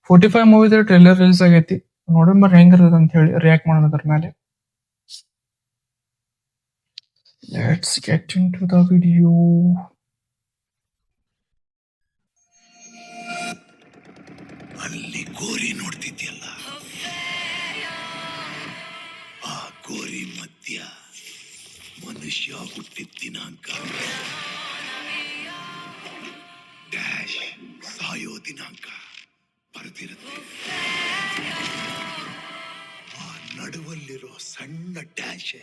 45 ಮೂವಿದ trailer release ಆಗೈತಿ. ನೋಡೋಣ ಹೆಂಗಿರ್ತದ ಅಂತ ಹೇಳಿ ರಿಯಾಕ್ಟ್ ಮಾಡೋಣ ಅದ್ರ ಮೇಲೆ. Let's get into the video. ಅಲ್ಲಿ ಗೋರಿ ನೋಡ್ತಿದ್ಯಲ್ಲ, ಆ ಗೋರಿ ಮಧ್ಯ ಮನುಷ್ಯ ಹುಟ್ಟಿದ ದಿನಾಂಕ ಡ್ಯಾಶ್ ಸಾಯೋ ದಿನಾಂಕ ಬರೆದಿರುತ್ತೆ. ಆ ನಡುವಲ್ಲಿರೋ ಸಣ್ಣ ಡ್ಯಾಶ್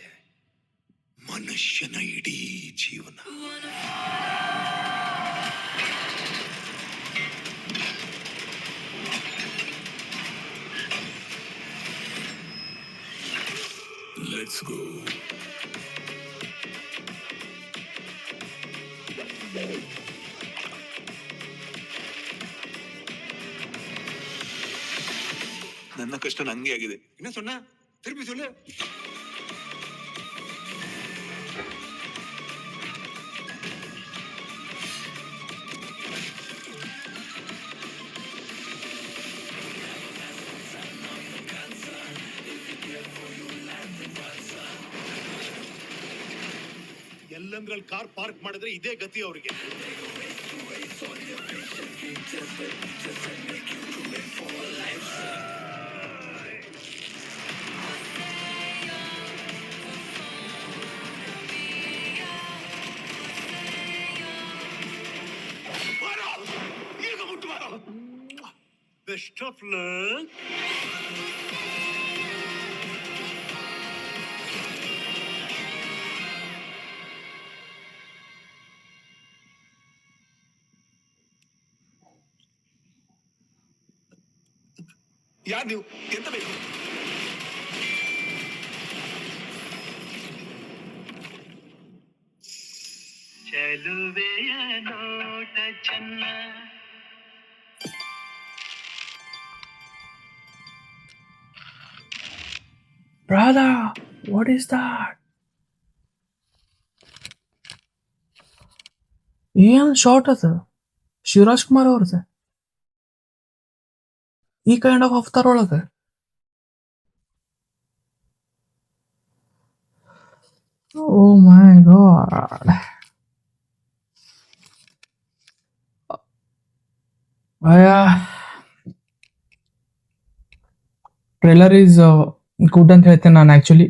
ಮನುಷ್ಯನ ಇಡೀ ಜೀವನ. Let's go. ನನ್ನ ಕಷ್ಟ ನಂಗೆ ಆಗಿದೆ. ಇನ್ನ ಸೊನ್ನ ತಿರುಪಿ ಸೊಲ್ಲೆ. ಎಲ್ಲಂದ್ರಲ್ಲಿ ಕಾರ್ ಪಾರ್ಕ್ ಮಾಡಿದ್ರೆ ಇದೇ ಗತಿ ಅವ್ರಿಗೆ. Best of luck. ಯಾರು ನೀವು? ಎಂತ ಬೇಕು? ಚೆಲುವೆಯ ನೋಟ ಚೆನ್ನ. Brother, what is that? ಏನ್ ಶಾರ್ಟ್ ಅದ? ಶಿವರಾಜ್ ಕುಮಾರ್ ಅವ್ರದ ಈ ಕೈಂಡ್ ಆಫ್ ಅವತಾರ ಒಳಗ. ಓ ಮೈ ಗಾಡ್. ಟ್ರೇಲರ್ ಈಸ್ ಗುಡ್ ಅಂತ ಹೇಳ್ತೇನೆ ನಾನು ಆಕ್ಚುಲಿ.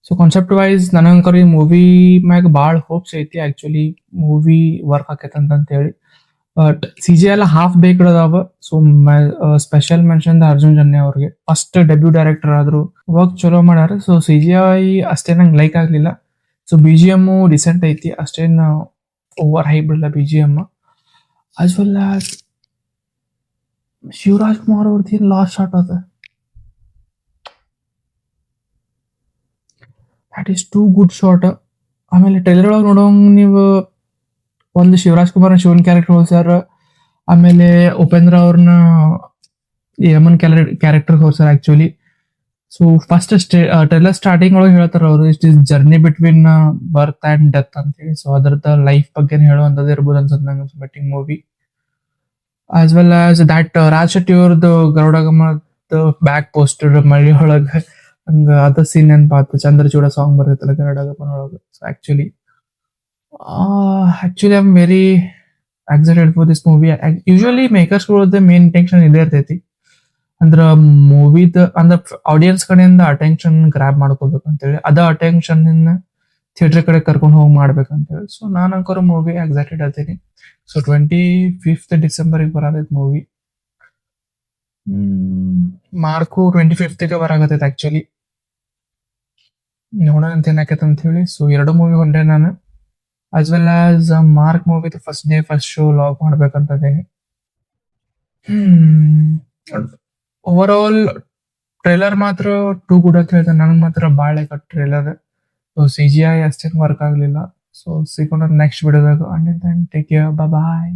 ಸೊ ಕಾನ್ಸೆಪ್ಟ್ ವೈಸ್ ನನಗಂಕರ್ ಈ ಮೂವಿ ಮ್ಯಾಗ ಭಾಳ ಹೋಪ್ಸ್ ಐತಿ. ಆಕ್ಚುಲಿ ಮೂವಿ ವರ್ಕ್ ಆಕೈತಂತ ಹೇಳಿ. ಬಟ್ CGI ಎಲ್ಲ ಹಾಫ್ ಬೇಕ್ಡ್ ಅದಾವ. So special mention Arjun Janya ಅವ್ರಿಗೆ. ಫಸ್ಟ್ ಡೆಬ್ಯೂ ಡೈರೆಕ್ಟರ್ ಆದ್ರು, ವರ್ಕ್ ಚಲೋ ಮಾಡ್ಯಾರ. ಸೊ CGI ಅಷ್ಟೇ ನಂಗೆ ಲೈಕ್ ಆಗ್ಲಿಲ್ಲ. ಸೊ BGM ಡಿಸೆಂಟ್ ಐತಿ, ಅಷ್ಟೇನು ಓವರ್ ಹೈಪ್ ಇಲ್ಲ BGM. As well as Shivaraj Kumar ಅವ್ರದ್ದು ಏನು ಲಾಸ್ಟ್ ಶಾಟ್ ಅದ, that is too good shot. ಆಮೇಲೆ ಟ್ರೈಲರ್ ಒಳಗೆ ನೋಡೋಂಗ್ ನೀವು ಒಂದು ಶಿವರಾಜ್ ಕುಮಾರ್ ಶಿವನ್ ಕ್ಯಾರೆಕ್ಟರ್ ಹೋಲ್ಸ್ಯಾರ. ಆಮೇಲೆ ಉಪೇಂದ್ರ ಅವ್ರನ್ನ ಯಮನ್ ಕ್ಯಾರೆಕ್ಟರ್ ಹೋಲ್ಸ್ಯಾರ actually. So first trailer starting ಒಳಗೆ ಹೇಳ್ತಾರ ಅವರು, it is journey between birth and death ಅಂತ ಹೇಳಿ. ಸೊ ಅದ್ರದ್ದು ಲೈಫ್ ಬಗ್ಗೆ ಹೇಳುವಂಥದ್ದು ಇರ್ಬೋದು ಅನ್ಸುತ್ತೆ ನಂಗೆ betting movie. As well as that Raj Shetty ಅವ್ರದ್ದು ಗರುಡಗಮದ ಬ್ಯಾಕ್ ಪೋಸ್ಟರ್ ಮಳಿ ಒಳಗೆ ಹಂಗ ಅದ ಸೀನ್ ನೆನಪಾತು. ಚಂದ್ರಚೂಡ ಸಾಂಗ್ ಬರ್ತೈತಲ್ಲ ಗರುಡಗಮನ ಒಳಗೆ. So actually I am very excited for this movie. Usually ಮೇಕರ್ಸ್ಗಳದ್ದು ಮೇನ್ ಇಂಟೆನ್ಷನ್ ಇದೇ ಇರ್ತೈತಿ, ಅಂದ್ರ ಮೂವಿದ ಅಂದ್ರ ಆಡಿಯನ್ಸ್ ಕಡೆಯಿಂದ ಅಟೆನ್ಷನ್ ಗ್ರಾಬ್ ಮಾಡ್ಕೋಬೇಕು ಅಂತೇಳಿ, ಅದ ಅಟೆನ್ಷನ್ ಥಿಯೇಟರ್ ಕಡೆ ಕರ್ಕೊಂಡು ಹೋಗಿ ಮಾಡ್ಬೇಕಂತೇಳಿ. ಸೊ ನಾನು ಅಂಕರ್ ಮೂವಿ ಎಕ್ಸೈಟೆಡ್ ಆಗ್ತೀನಿ. ಸೊ 25th ಡಿಸೆಂಬರ್ಗೆ ಬರತೈತಿ ಮೂವಿ. Mark 25th ಬರಾಕತೈತಿ actually. ನೋಡೋಣ ಅಂತ ಏನಾಕೈತೆ ಅಂತ ಹೇಳಿ. ಸೊ ಎರಡು ಮೂವಿ ಹೊಂಡೆ ನಾನು. As well as Mark movie first day first show log ಮಾಡ್ಬೇಕಂತ ಇದೀನಿ. ಓವರ್ ಆಲ್ ಟ್ರೇಲರ್ ಮಾತ್ರ ಟೂ ಗುಡ್ ಅಂತ ಹೇಳ್ತೇನೆ. ನನಗೆ ಮಾತ್ರ ಭಾಳ ಲೈಕ್ ಟ್ರೇಲರ್. ಸೊ CGI ಅಷ್ಟೇನು ವರ್ಕ್ ಆಗಲಿಲ್ಲ. ಸೊ ಸಿಗೋಣ ನೆಕ್ಸ್ಟ್ ವಿಡಿಯೋದಾಗ. And take care, bye.